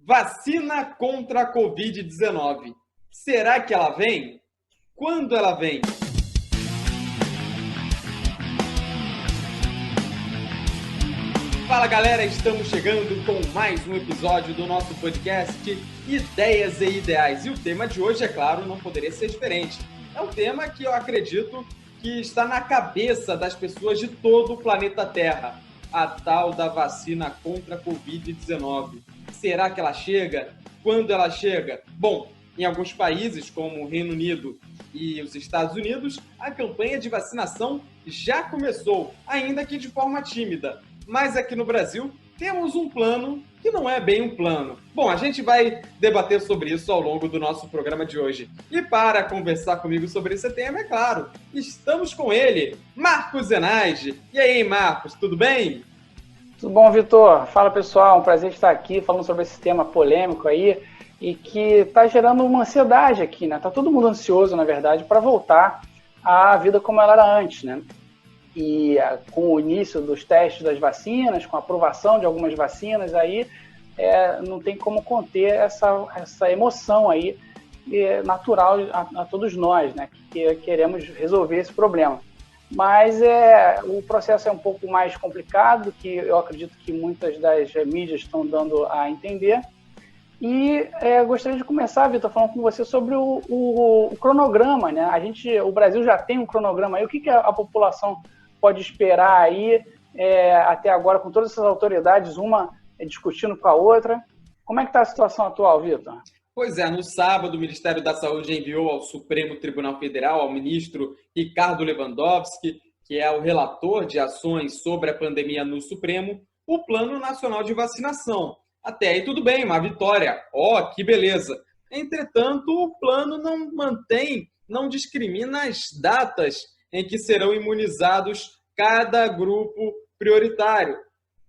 Vacina contra a Covid-19. Será que ela vem? Quando ela vem? Fala galera, estamos chegando com mais um episódio do nosso podcast Ideias e Ideais. E o tema de hoje, é claro, não poderia ser diferente. É um tema que eu acredito que está na cabeça das pessoas de todo o planeta Terra. A tal da vacina contra a Covid-19. Será que ela chega? Quando ela chega? Bom, em alguns países, como o Reino Unido e os Estados Unidos, a campanha de vacinação já começou, ainda que de forma tímida. Mas aqui no Brasil, temos um plano que não é bem um plano. Bom, a gente vai debater sobre isso ao longo do nosso programa de hoje. E para conversar comigo sobre esse tema, é claro, estamos com ele, Marcos Zenaide. E aí, Marcos, tudo bem? Tudo bom, Vitor? Fala, pessoal. Um prazer estar aqui falando sobre esse tema polêmico aí e que está gerando uma ansiedade aqui, né? Tá todo mundo ansioso, na verdade, para voltar à vida como ela era antes, né? E com o início dos testes das vacinas, com a aprovação de algumas vacinas aí, não tem como conter essa emoção aí natural a todos nós, né? Que queremos resolver esse problema. Mas o processo é um pouco mais complicado do que eu acredito que muitas das mídias estão dando a entender. E gostaria de começar, Vitor, falando com você sobre o cronograma, né? O Brasil já tem um cronograma aí. O que a população pode esperar aí até agora, com todas essas autoridades, uma discutindo com a outra? Como é que está a situação atual, Vitor? Pois é, no sábado o Ministério da Saúde enviou ao Supremo Tribunal Federal, ao ministro Ricardo Lewandowski, que é o relator de ações sobre a pandemia no Supremo, o Plano Nacional de Vacinação. Até aí tudo bem, uma vitória. Que beleza. Entretanto, o plano não discrimina as datas em que serão imunizados cada grupo prioritário.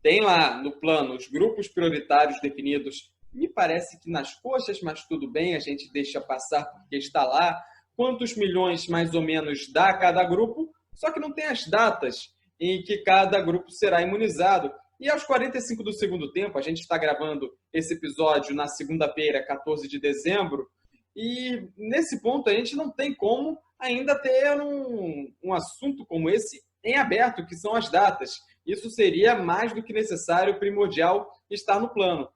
Tem lá no plano os grupos prioritários definidos, me parece que nas coxas, mas tudo bem, a gente deixa passar porque está lá. Quantos milhões, mais ou menos, dá cada grupo, só que não tem as datas em que cada grupo será imunizado. E aos 45 do segundo tempo, a gente está gravando esse episódio na segunda-feira, 14 de dezembro, e nesse ponto a gente não tem como ainda ter um assunto como esse em aberto, que são as datas. Isso seria mais do que necessário, primordial, estar no plano.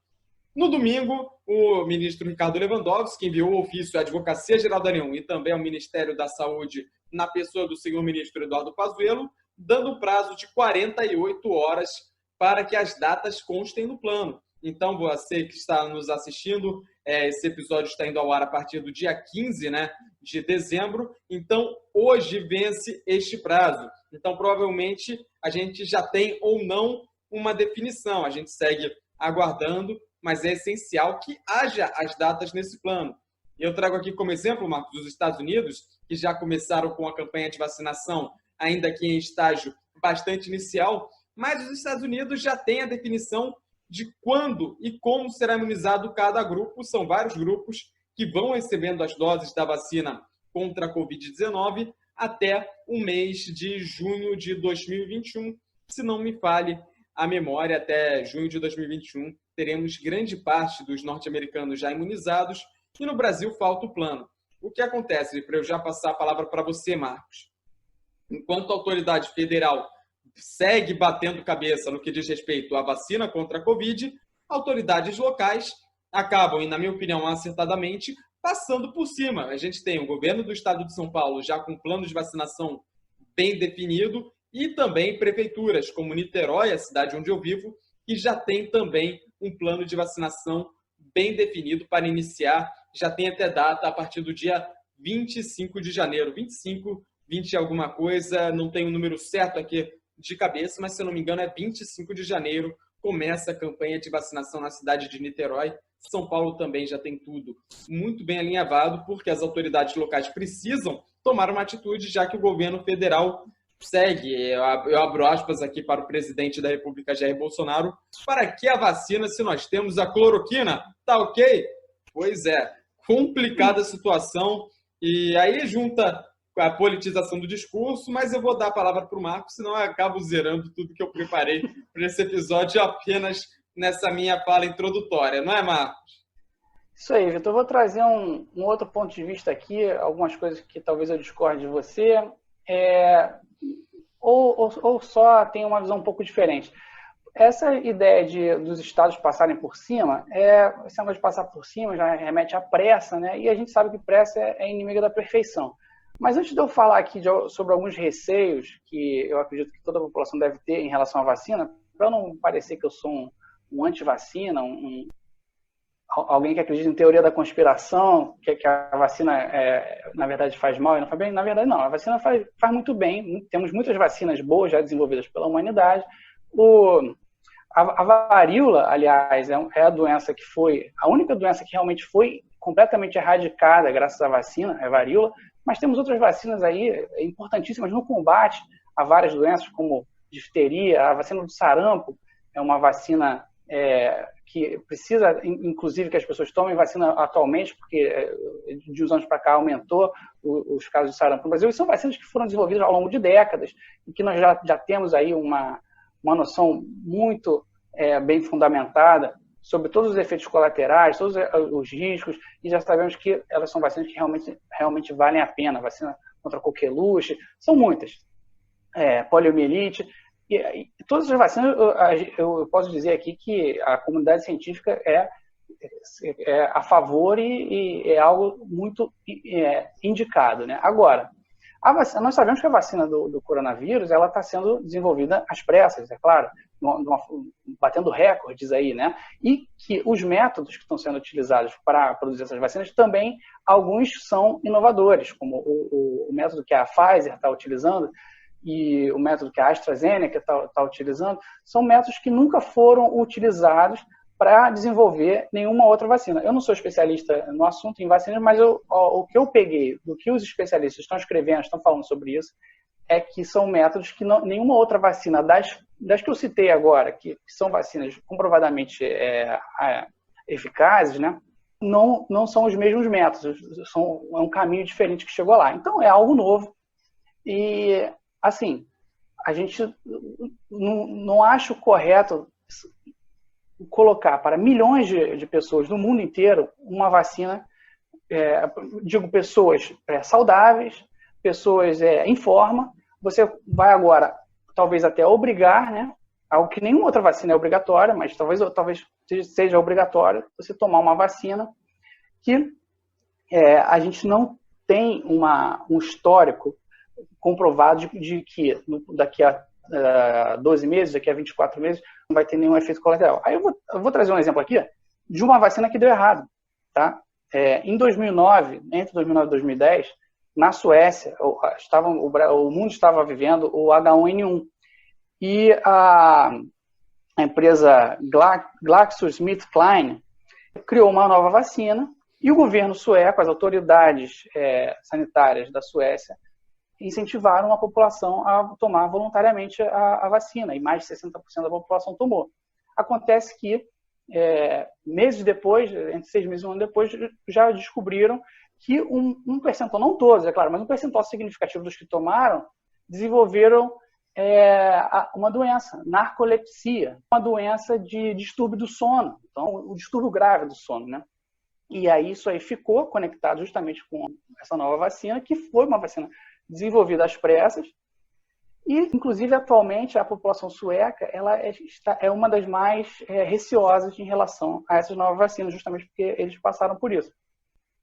No domingo, o ministro Ricardo Lewandowski enviou o ofício à Advocacia Geral da União e também ao Ministério da Saúde, na pessoa do senhor ministro Eduardo Pazuello, dando prazo de 48 horas para que as datas constem no plano. Então, você que está nos assistindo, esse episódio está indo ao ar a partir do dia 15, né, de dezembro. Então, hoje vence este prazo. Então, provavelmente, a gente já tem ou não uma definição. A gente segue aguardando, mas é essencial que haja as datas nesse plano. Eu trago aqui como exemplo, Marcos, os Estados Unidos, que já começaram com a campanha de vacinação, ainda que em estágio bastante inicial, mas os Estados Unidos já têm a definição de quando e como será imunizado cada grupo. São vários grupos que vão recebendo as doses da vacina contra a Covid-19 até o mês de junho de 2021. Se não me falhe a memória, até junho de 2021 teremos grande parte dos norte-americanos já imunizados e no Brasil falta o plano. O que acontece, para eu já passar a palavra para você, Marcos? Enquanto a autoridade federal segue batendo cabeça no que diz respeito à vacina contra a Covid, autoridades locais acabam, e na minha opinião acertadamente, passando por cima. A gente tem o governo do estado de São Paulo já com plano de vacinação bem definido e também prefeituras como Niterói, a cidade onde eu vivo, que já tem também um plano de vacinação bem definido para iniciar. Já tem até data a partir do dia 25 de janeiro. 25, 20 alguma coisa, não tenho o número certo aqui de cabeça, mas se eu não me engano é 25 de janeiro, começa a campanha de vacinação na cidade de Niterói. São Paulo também já tem tudo muito bem alinhavado, porque as autoridades locais precisam tomar uma atitude, já que o governo federal segue, eu abro aspas aqui para o presidente da República, Jair Bolsonaro, para que a vacina se nós temos a cloroquina? Tá ok? Pois é, complicada a situação, e aí junta a politização do discurso, mas eu vou dar a palavra para o Marcos, senão eu acabo zerando tudo que eu preparei para esse episódio apenas nessa minha fala introdutória, não é, Marcos? Isso aí, Vitor. Eu vou trazer um outro ponto de vista aqui, algumas coisas que talvez eu discorde de você, é, ou só tem uma visão um pouco diferente. Essa ideia dos estados passarem por cima, esse negócio de passar por cima já remete à pressa, né? E a gente sabe que pressa é inimiga da perfeição. Mas antes de eu falar aqui sobre alguns receios que eu acredito que toda a população deve ter em relação à vacina, para não parecer que eu sou um anti-vacina, alguém que acredita em teoria da conspiração, que a vacina, na verdade, faz mal e não faz bem. Na verdade, não. A vacina faz muito bem. Temos muitas vacinas boas já desenvolvidas pela humanidade. A varíola, aliás, é a doença que a única doença que realmente foi completamente erradicada graças à vacina, é a varíola. Mas temos outras vacinas aí importantíssimas no combate a várias doenças, como difteria, a vacina do sarampo, é uma vacina que precisa, inclusive, que as pessoas tomem vacina atualmente, porque de uns anos para cá aumentou os casos de sarampo no Brasil, e são vacinas que foram desenvolvidas ao longo de décadas, e que nós já temos aí uma noção muito bem fundamentada sobre todos os efeitos colaterais, todos os riscos, e já sabemos que elas são vacinas que realmente valem a pena. Vacina contra coqueluche, são muitas. Poliomielite, e todas as vacinas, eu posso dizer aqui que a comunidade científica é a favor e é algo muito indicado, né? Agora, nós sabemos que a vacina do coronavírus ela está sendo desenvolvida às pressas, é claro, batendo recordes aí, né? E que os métodos que estão sendo utilizados para produzir essas vacinas também, alguns são inovadores, como o método que a Pfizer está utilizando e o método que a AstraZeneca está utilizando, são métodos que nunca foram utilizados para desenvolver nenhuma outra vacina. Eu não sou especialista no assunto em vacinas, mas o que eu peguei do que os especialistas estão escrevendo, estão falando sobre isso, é que são métodos que nenhuma outra vacina, das que eu citei agora, que são vacinas comprovadamente eficazes, né, não são os mesmos métodos, é um caminho diferente que chegou lá. Então, é algo novo. E, assim, a gente não acha correto colocar para milhões de pessoas no mundo inteiro uma vacina, digo pessoas saudáveis, pessoas em forma. Você vai agora, talvez até obrigar, né, algo que nenhuma outra vacina é obrigatória, mas talvez seja obrigatório você tomar uma vacina que a gente não tem um histórico comprovado de que daqui a 12 meses, daqui a 24 meses, não vai ter nenhum efeito colateral. Aí eu vou trazer um exemplo aqui de uma vacina que deu errado. Tá? Em 2009, entre 2009 e 2010, na Suécia, o mundo estava vivendo o H1N1. E a empresa GlaxoSmithKline criou uma nova vacina e o governo sueco, as autoridades sanitárias da Suécia, incentivaram a população a tomar voluntariamente a vacina, e mais de 60% da população tomou. Acontece que, meses depois, entre 6 meses e um ano depois, já descobriram que um percentual, não todos, é claro, mas um percentual significativo dos que tomaram, desenvolveram uma doença, narcolepsia, uma doença de distúrbio do sono, então, o distúrbio grave do sono, né? E aí isso aí ficou conectado justamente com essa nova vacina, que foi uma vacina desenvolvida às pressas, e, inclusive, atualmente, a população sueca ela é uma das mais receosas em relação a essas novas vacinas, justamente porque eles passaram por isso.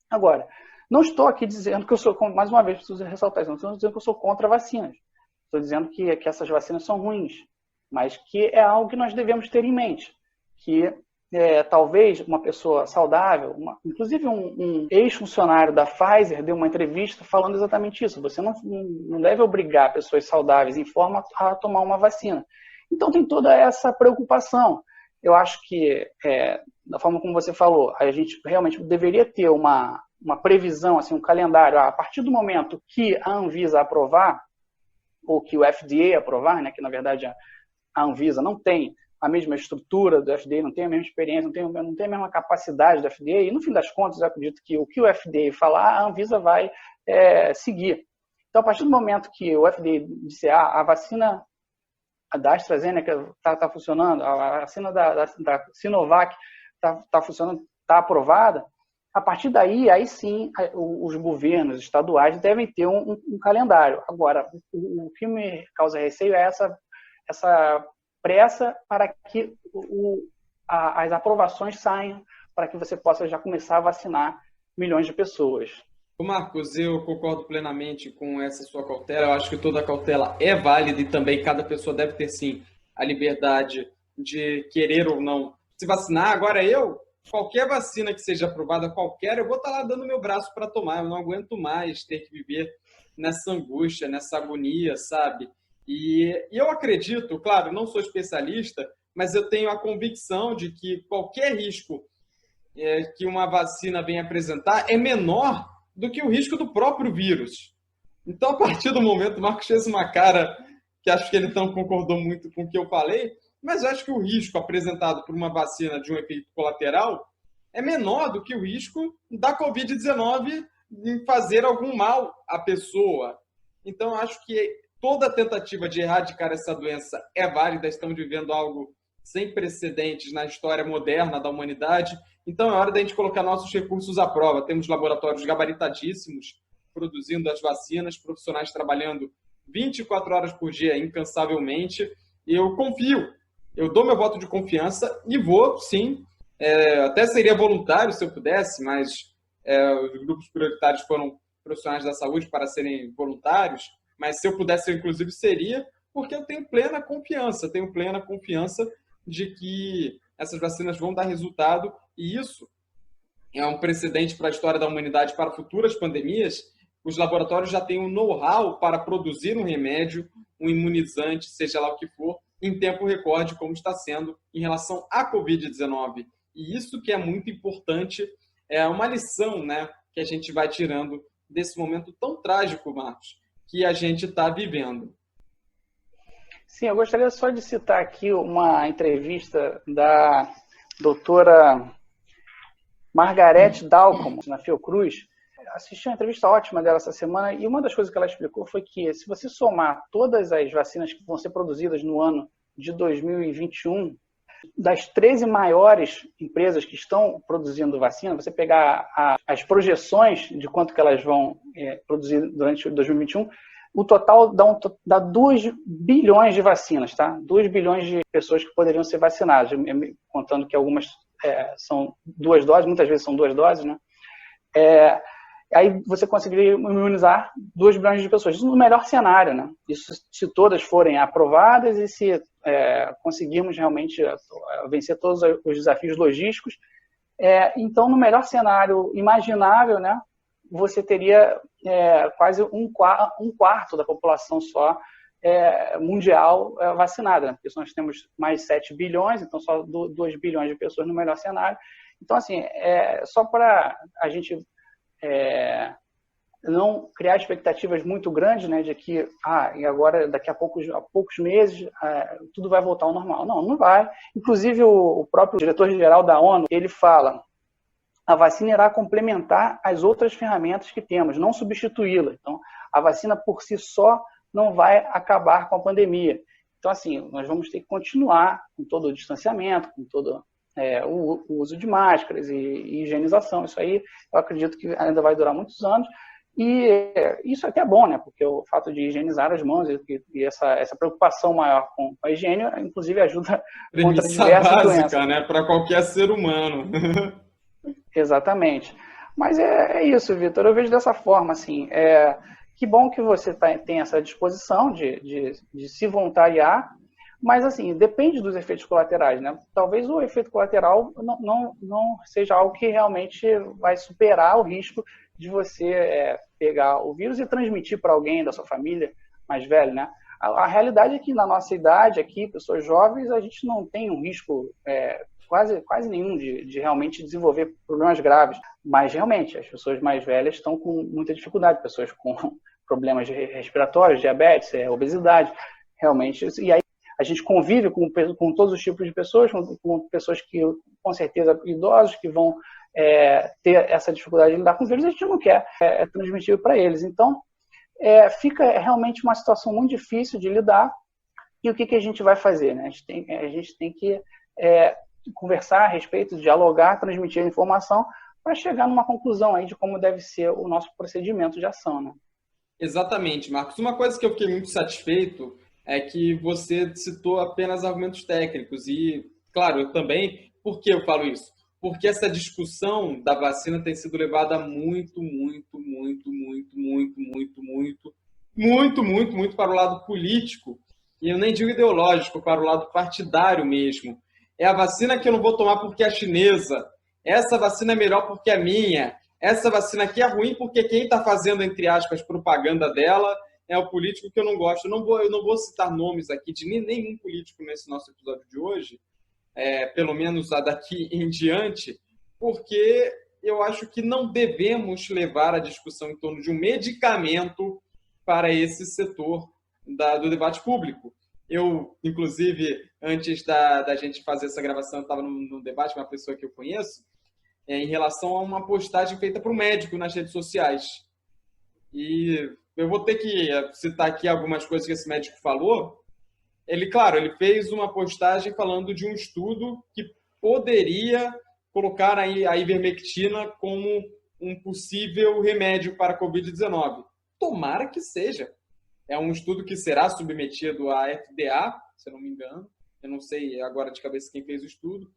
Agora, não estou aqui dizendo que eu sou, mais uma vez, preciso ressaltar isso, não estou dizendo que eu sou contra vacinas, estou dizendo que essas vacinas são ruins, mas que é algo que nós devemos ter em mente, que talvez uma pessoa saudável, inclusive um ex-funcionário da Pfizer deu uma entrevista falando exatamente isso. Você não deve obrigar pessoas saudáveis em forma a tomar uma vacina. Então tem toda essa preocupação. Eu acho que, da forma como você falou, a gente realmente deveria ter uma previsão, assim, um calendário. A partir do momento que a Anvisa aprovar, ou que o FDA aprovar, né, que na verdade a Anvisa não tem a mesma estrutura do FDA, não tem a mesma experiência, não tem a mesma capacidade do FDA, e no fim das contas eu acredito que o que o FDA falar, a Anvisa vai seguir. Então, a partir do momento que o FDA disser a vacina da AstraZeneca está funcionando, a vacina da Sinovac está funcionando, está aprovada, A partir daí, aí sim, os governos estaduais devem ter um calendário. Agora, o que me causa receio é essa pressa para que as aprovações saiam, para que você possa já começar a vacinar milhões de pessoas. Marcos, eu concordo plenamente com essa sua cautela. Eu acho que toda cautela é válida e também cada pessoa deve ter, sim, a liberdade de querer ou não se vacinar. Agora, qualquer vacina que seja aprovada, eu vou estar lá dando meu braço para tomar. Eu não aguento mais ter que viver nessa angústia, nessa agonia, sabe? E eu acredito, claro, não sou especialista, mas eu tenho a convicção de que qualquer risco que uma vacina venha apresentar é menor do que o risco do próprio vírus. Então, a partir do momento, o Marcos fez uma cara que acho que ele não concordou muito com o que eu falei, mas eu acho que o risco apresentado por uma vacina de um efeito colateral é menor do que o risco da Covid-19 em fazer algum mal à pessoa. Então, eu acho que toda tentativa de erradicar essa doença é válida. Estamos vivendo algo sem precedentes na história moderna da humanidade. Então, é hora da gente colocar nossos recursos à prova. Temos laboratórios gabaritadíssimos produzindo as vacinas, profissionais trabalhando 24 horas por dia incansavelmente. E eu confio, eu dou meu voto de confiança e vou, sim, até seria voluntário se eu pudesse, mas os grupos prioritários foram profissionais da saúde para serem voluntários, mas se eu pudesse, eu inclusive seria, porque eu tenho plena confiança de que essas vacinas vão dar resultado, e isso é um precedente para a história da humanidade para futuras pandemias. Os laboratórios já têm um know-how para produzir um remédio, um imunizante, seja lá o que for, em tempo recorde, como está sendo em relação à Covid-19. E isso que é muito importante, é uma lição, né, que a gente vai tirando desse momento tão trágico, Marcos, que a gente está vivendo. Sim, eu gostaria só de citar aqui uma entrevista da doutora Margarete Dalcom, na Fiocruz. Assisti uma entrevista ótima dela essa semana e uma das coisas que ela explicou foi que se você somar todas as vacinas que vão ser produzidas no ano de 2021, das 13 maiores empresas que estão produzindo vacina, você pegar as projeções de quanto que elas vão produzir durante 2021, o total dá 2 bilhões de vacinas, tá? 2 bilhões de pessoas que poderiam ser vacinadas, contando que algumas são 2 doses, muitas vezes são 2 doses, né? Aí você conseguiria imunizar 2 bilhões de pessoas. Isso no melhor cenário, né? Isso se todas forem aprovadas e se conseguirmos realmente vencer todos os desafios logísticos. Então, no melhor cenário imaginável, né, você teria quase um quarto da população só mundial vacinada, né? Porque nós temos mais 7 bilhões, então só 2 bilhões de pessoas no melhor cenário. Então, assim, só para a gente não criar expectativas muito grandes, né, de que e agora, daqui a poucos meses, tudo vai voltar ao normal. Não, não vai. Inclusive, o próprio diretor-geral da ONU, ele fala: a vacina irá complementar as outras ferramentas que temos, não substituí-la. Então, a vacina por si só não vai acabar com a pandemia. Então, assim, nós vamos ter que continuar com todo o distanciamento, com todo o uso de máscaras e higienização. Isso aí, eu acredito que ainda vai durar muitos anos. E isso aqui é bom, né? Porque o fato de higienizar as mãos e essa preocupação maior com a higiene, inclusive, ajuda contra diversas doenças, né? Para qualquer ser humano. Exatamente. Mas é isso, Vitor. Eu vejo dessa forma, assim. Que bom que você tem essa disposição de se voluntariar, mas, assim, depende dos efeitos colaterais, né? Talvez o efeito colateral não seja algo que realmente vai superar o risco de você pegar o vírus e transmitir para alguém da sua família mais velho, né? A realidade é que na nossa idade aqui, pessoas jovens, a gente não tem um risco quase nenhum de realmente desenvolver problemas graves. Mas, realmente, as pessoas mais velhas estão com muita dificuldade, pessoas com problemas respiratórios, diabetes, obesidade, realmente. E aí a gente convive com todos os tipos de pessoas, com pessoas que, com certeza, idosos, que vão ter essa dificuldade de lidar com o vírus, a gente não quer transmitir para eles. Então, fica realmente uma situação muito difícil de lidar. E o que a gente vai fazer, né? A gente tem que conversar a respeito, dialogar, transmitir a informação para chegar numa conclusão aí de como deve ser o nosso procedimento de ação, né? Exatamente, Marcos. Uma coisa que eu fiquei muito satisfeito é que você citou apenas argumentos técnicos. E, claro, eu também. Por que eu falo isso? Porque essa discussão da vacina tem sido levada muito para o lado político. E eu nem digo ideológico, para o lado partidário mesmo. É a vacina que eu não vou tomar porque é chinesa. Essa vacina é melhor porque é minha. Essa vacina aqui é ruim porque quem está fazendo, entre aspas, propaganda dela é o político que eu não gosto. Eu não vou citar nomes aqui de nenhum político nesse nosso episódio de hoje, pelo menos a daqui em diante, porque eu acho que não devemos levar a discussão em torno de um medicamento para esse setor do debate público. Eu, inclusive, antes da gente fazer essa gravação, eu estava num debate com uma pessoa que eu conheço, em relação a uma postagem feita para o médico nas redes sociais. E eu vou ter que citar aqui algumas coisas que esse médico falou. Ele, claro, ele fez uma postagem falando de um estudo que poderia colocar a ivermectina como um possível remédio para a Covid-19. Tomara que seja. É um estudo que será submetido à FDA, se eu não me engano. Eu não sei agora de cabeça quem fez o estudo.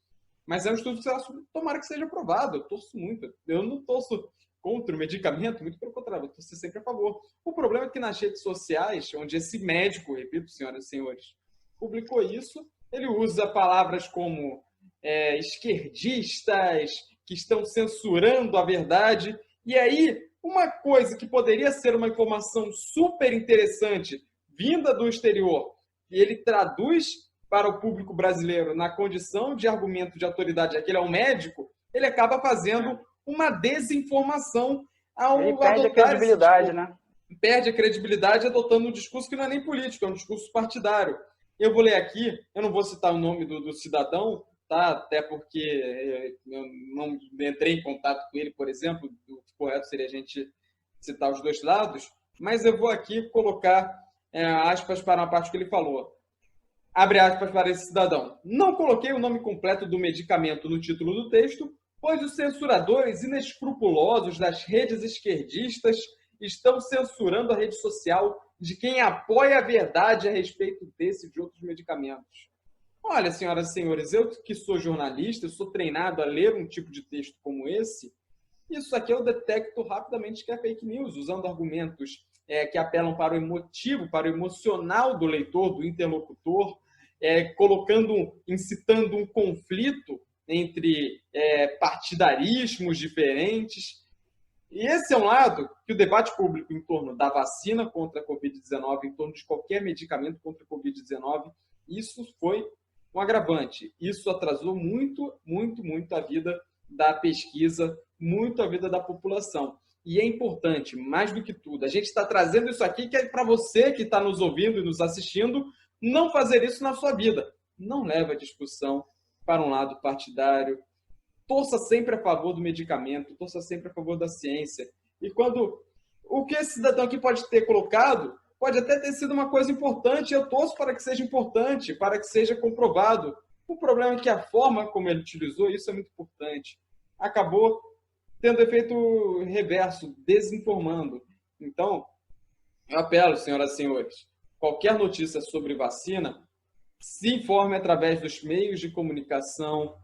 Mas é um estudo que será tomara que seja aprovado. Eu torço muito. Eu não torço contra o medicamento, muito pelo contrário, eu torço sempre a favor. O problema é que nas redes sociais, onde esse médico, repito, senhoras e senhores, publicou isso, ele usa palavras como esquerdistas, que estão censurando a verdade. E aí, uma coisa que poderia ser uma informação super interessante, vinda do exterior, e ele traduz para o público brasileiro na condição de argumento de autoridade, já que ele é um médico, ele acaba fazendo uma desinformação ao ele perde a credibilidade, né? Perde a credibilidade adotando um discurso que não é nem político, é um discurso partidário. Eu vou ler aqui, eu não vou citar o nome do cidadão, tá? Até porque eu não entrei em contato com ele, por exemplo, o correto seria a gente citar os dois lados, mas eu vou aqui colocar aspas para uma parte que ele falou. Abre aspas para esse cidadão. Não coloquei o nome completo do medicamento no título do texto, pois os censuradores inescrupulosos das redes esquerdistas estão censurando a rede social de quem apoia a verdade a respeito desse e de outros medicamentos. Olha, senhoras e senhores, eu que sou jornalista, sou treinado a ler um tipo de texto como esse, isso aqui eu detecto rapidamente que é fake news, usando argumentos que apelam para o emotivo, para o emocional do leitor, do interlocutor, incitando um conflito entre partidarismos diferentes. E esse é um lado que o debate público em torno da vacina contra a Covid-19, em torno de qualquer medicamento contra a Covid-19, isso foi um agravante. Isso atrasou muito a vida da pesquisa, muito a vida da população. E é importante, mais do que tudo, a gente está trazendo isso aqui que é para você que está nos ouvindo e nos assistindo, não fazer isso na sua vida. Não leve a discussão para um lado partidário. Torça sempre a favor do medicamento, torça sempre a favor da ciência. E quando o que esse cidadão aqui pode ter colocado pode até ter sido uma coisa importante, eu torço para que seja importante, para que seja comprovado. O problema é que a forma como ele utilizou isso é muito importante. Acabou tendo efeito reverso, desinformando. Então, eu apelo, senhoras e senhores, qualquer notícia sobre vacina, se informe através dos meios de comunicação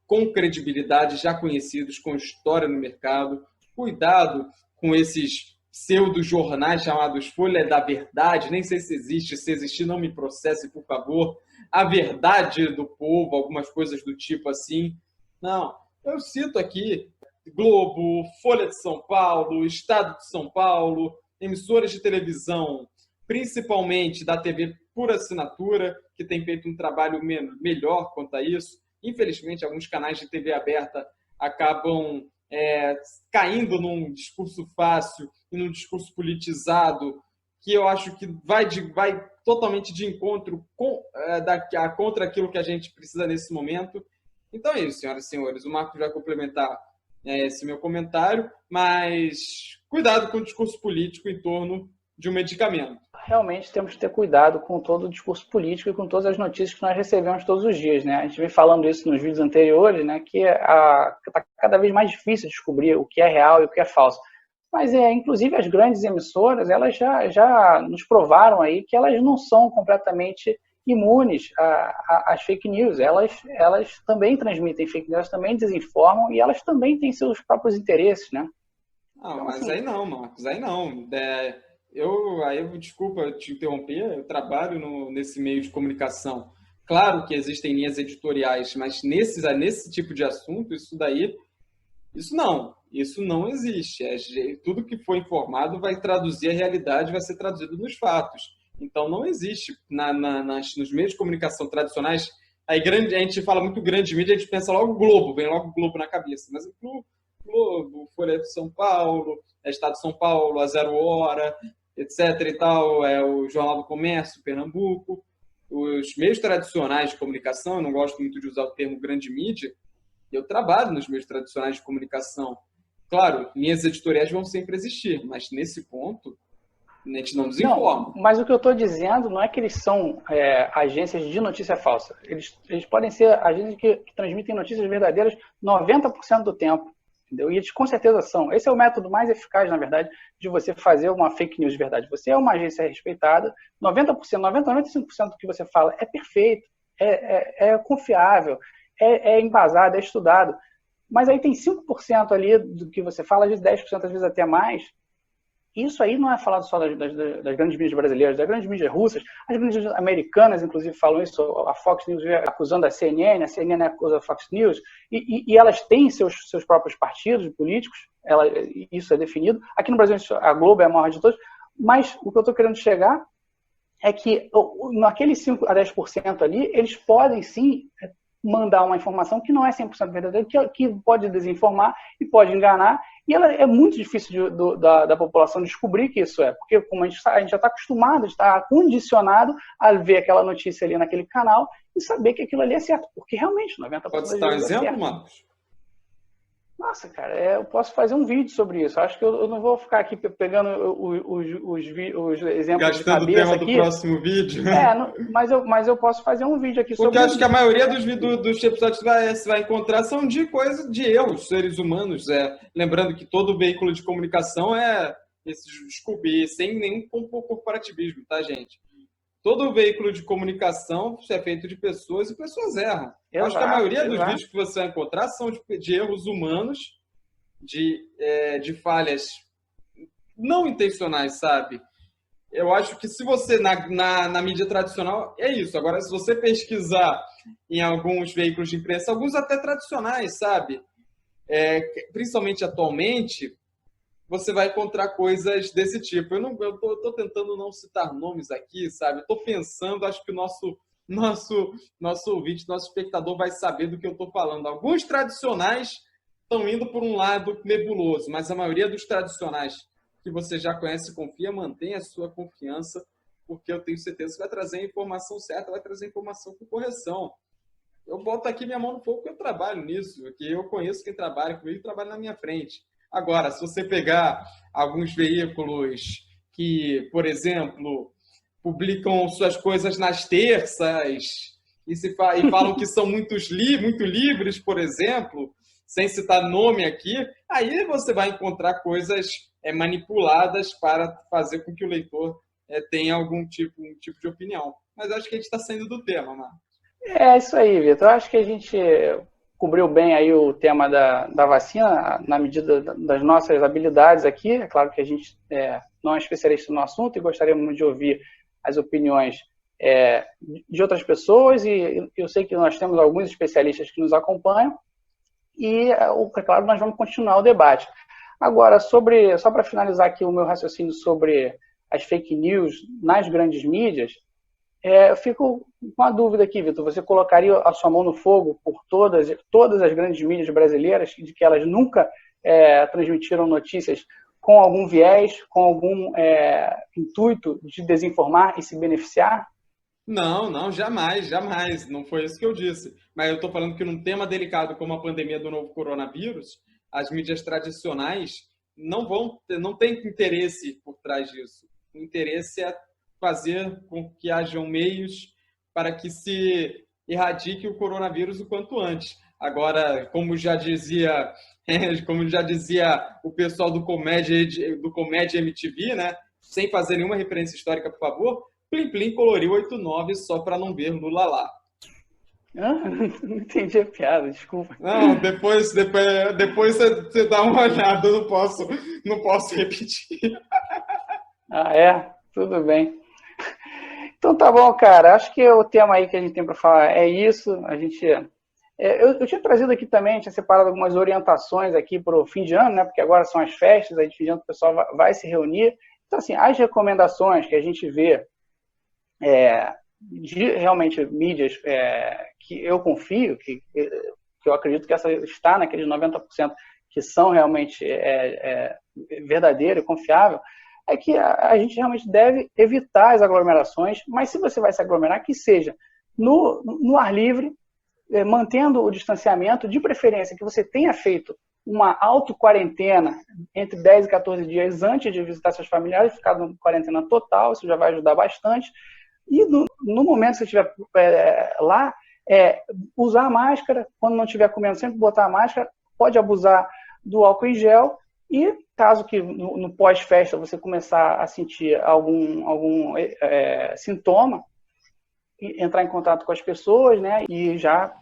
com credibilidade, já conhecidos, com história no mercado. Cuidado com esses pseudo-jornais chamados Folha da Verdade, nem sei se existe, se existir não me processe, por favor. A Verdade do Povo, algumas coisas do tipo assim. Não, eu cito aqui Globo, Folha de São Paulo, Estado de São Paulo, emissoras de televisão, principalmente da TV por assinatura, que tem feito um trabalho melhor quanto a isso. Infelizmente, alguns canais de TV aberta acabam caindo num discurso fácil e num discurso politizado, que eu acho que vai totalmente de encontro contra aquilo que a gente precisa nesse momento. Então é isso, senhoras e senhores. O Marcos vai complementar esse meu comentário, mas cuidado com o discurso político em torno de um medicamento. Realmente temos que ter cuidado com todo o discurso político e com todas as notícias que nós recebemos todos os dias, né? A gente vem falando isso nos vídeos anteriores, né? Que está cada vez mais difícil descobrir o que é real e o que é falso. Mas, inclusive, as grandes emissoras, elas já nos provaram aí que elas não são completamente imunes às fake news. Elas também transmitem fake news, elas também desinformam e elas também têm seus próprios interesses, né? Então, mas assim, aí não, Marcos, aí não. Desculpa te interromper, eu trabalho nesse meio de comunicação. Claro que existem linhas editoriais, mas nesse tipo de assunto, isso não existe. Tudo que for informado vai traduzir a realidade, vai ser traduzido nos fatos. Então, não existe nos meios de comunicação tradicionais. A gente fala muito grande mídia, a gente pensa logo Globo, vem logo Globo na cabeça. Mas o Globo, Folha de São Paulo, Estado de São Paulo, a Zero Hora, etc. e tal, o Jornal do Comércio, Pernambuco. Os meios tradicionais de comunicação, eu não gosto muito de usar o termo grande mídia, eu trabalho nos meios tradicionais de comunicação. Claro, linhas editoriais vão sempre existir, mas nesse ponto a gente não desinforma. Não, mas o que eu estou dizendo não é que eles são agências de notícia falsa. Eles podem ser agências que transmitem notícias verdadeiras 90% do tempo. Entendeu? E eles com certeza são. Esse é o método mais eficaz, na verdade, de você fazer uma fake news de verdade. Você é uma agência respeitada, 90%, 95% do que você fala é perfeito, é confiável, é embasado, é estudado. Mas aí tem 5% ali do que você fala, às vezes 10%, às vezes até mais. Isso aí não é falado só das grandes mídias brasileiras, das grandes mídias russas, as grandes mídias americanas, inclusive, falam isso, a Fox News acusando a CNN acusa a Fox News, e elas têm seus próprios partidos políticos, isso é definido. Aqui no Brasil, a Globo é a maior de todos, mas o que eu estou querendo chegar é que naqueles 5 a 10% ali, eles podem sim mandar uma informação que não é 100% verdadeira, que pode desinformar e pode enganar, e ela é muito difícil da população descobrir que isso é, porque como a gente já está acostumado, está condicionado a ver aquela notícia ali naquele canal e saber que aquilo ali é certo, porque realmente 90% pode citar um exemplo, Marcos? Nossa, cara, eu posso fazer um vídeo sobre isso. Acho que eu não vou ficar aqui pegando os exemplos gastando de cabeça o tema aqui. Do próximo vídeo. Mas eu posso fazer um vídeo aqui sobre porque acho que a maioria dos episódios que você vai encontrar são de erros, seres humanos. Lembrando que todo veículo de comunicação desculpe, sem nenhum corporativismo, tá, gente? Todo veículo de comunicação é feito de pessoas e pessoas erram. Exato, acho que a maioria dos vídeos que você vai encontrar são de erros humanos, de falhas não intencionais, sabe? Eu acho que se você, na mídia tradicional, é isso. Agora, se você pesquisar em alguns veículos de imprensa, alguns até tradicionais, sabe? Principalmente atualmente, você vai encontrar coisas desse tipo. Eu tô tentando não citar nomes aqui, sabe? Estou pensando, acho que o nosso ouvinte, nosso espectador vai saber do que eu estou falando. Alguns tradicionais estão indo por um lado nebuloso, mas a maioria dos tradicionais que você já conhece e confia, mantenha a sua confiança, porque eu tenho certeza que vai trazer a informação certa, vai trazer a informação com correção. Eu boto aqui minha mão no fogo porque eu trabalho nisso, porque eu conheço quem trabalha comigo e trabalha na minha frente. Agora, se você pegar alguns veículos que, por exemplo, publicam suas coisas nas terças e falam que são muito livres, por exemplo, sem citar nome aqui, aí você vai encontrar coisas manipuladas para fazer com que o leitor tenha um tipo de opinião. Mas acho que a gente está saindo do tema, Marcos. É isso aí, Vitor. Eu acho que a gente cobriu bem aí o tema da vacina, na medida das nossas habilidades aqui. É claro que a gente não é especialista no assunto e gostaríamos de ouvir as opiniões de outras pessoas, e eu sei que nós temos alguns especialistas que nos acompanham, e, é claro, nós vamos continuar o debate. Agora, só para finalizar aqui o meu raciocínio sobre as fake news nas grandes mídias, eu fico com uma dúvida aqui, Vitor. Você colocaria a sua mão no fogo por todas as grandes mídias brasileiras, de que elas nunca transmitiram notícias com algum viés, com algum intuito de desinformar e se beneficiar? Não, jamais. Não foi isso que eu disse. Mas eu estou falando que num tema delicado como a pandemia do novo coronavírus, as mídias tradicionais não têm interesse por trás disso. O interesse é fazer com que hajam meios para que se erradique o coronavírus o quanto antes. Agora, como já dizia o pessoal do Comédia MTV, né? Sem fazer nenhuma referência histórica, por favor, Plim Plim coloriu 89 só para não ver Lula lá. Não entendi a piada, desculpa. Não, depois você dá uma olhada, eu não posso repetir. Ah, é? Tudo bem. Então tá bom, cara. Acho que o tema aí que a gente tem para falar é isso. Eu tinha trazido aqui também, tinha separado algumas orientações aqui para o fim de ano, né? Porque agora são as festas, aí de fim de ano o pessoal vai se reunir. Então, assim, as recomendações que a gente vê de realmente mídias que eu confio, que eu acredito que essa está naqueles 90% que são realmente verdadeiro e confiável, é que a gente realmente deve evitar as aglomerações, mas se você vai se aglomerar, que seja no ar livre, mantendo o distanciamento, de preferência que você tenha feito uma auto-quarentena entre 10 e 14 dias antes de visitar seus familiares, ficar em quarentena total, isso já vai ajudar bastante. E no momento que você estiver lá, usar a máscara, quando não estiver comendo, sempre botar a máscara, pode abusar do álcool em gel, e caso que no pós-festa você começar a sentir algum sintoma, entrar em contato com as pessoas, né, e já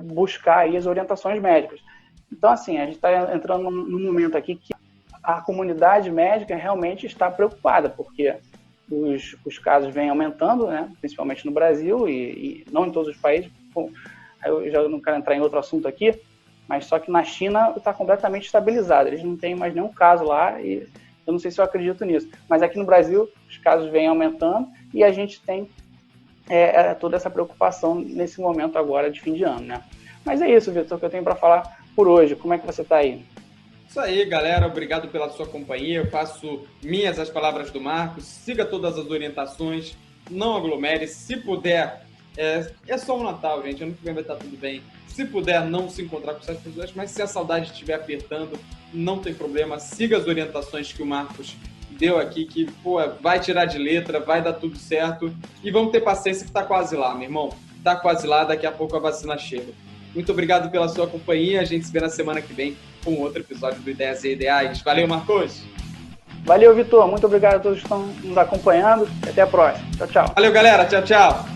buscar aí as orientações médicas. Então, assim, a gente está entrando num momento aqui que a comunidade médica realmente está preocupada, porque os casos vêm aumentando, né, principalmente no Brasil e não em todos os países. Bom, eu já não quero entrar em outro assunto aqui, mas só que na China está completamente estabilizado. Eles não têm mais nenhum caso lá e eu não sei se eu acredito nisso. Mas aqui no Brasil, os casos vêm aumentando e a gente tem toda essa preocupação nesse momento agora de fim de ano, né? Mas é isso, Vitor, que eu tenho para falar por hoje. Como é que você está aí? Isso aí, galera. Obrigado pela sua companhia. Eu faço minhas as palavras do Marcos. Siga todas as orientações. Não aglomere. Se puder, é só um Natal, gente. Ano que vem vai estar tudo bem. Se puder, não se encontrar com essas pessoas, mas se a saudade estiver apertando, não tem problema. Siga as orientações que o Marcos deu aqui, que vai tirar de letra, vai dar tudo certo. E vamos ter paciência que tá quase lá, meu irmão. Tá quase lá, daqui a pouco a vacina chega. Muito obrigado pela sua companhia. A gente se vê na semana que vem com outro episódio do Ideias e Ideais. Valeu, Marcos! Valeu, Vitor. Muito obrigado a todos que estão nos acompanhando. Até a próxima. Tchau, tchau. Valeu, galera. Tchau, tchau.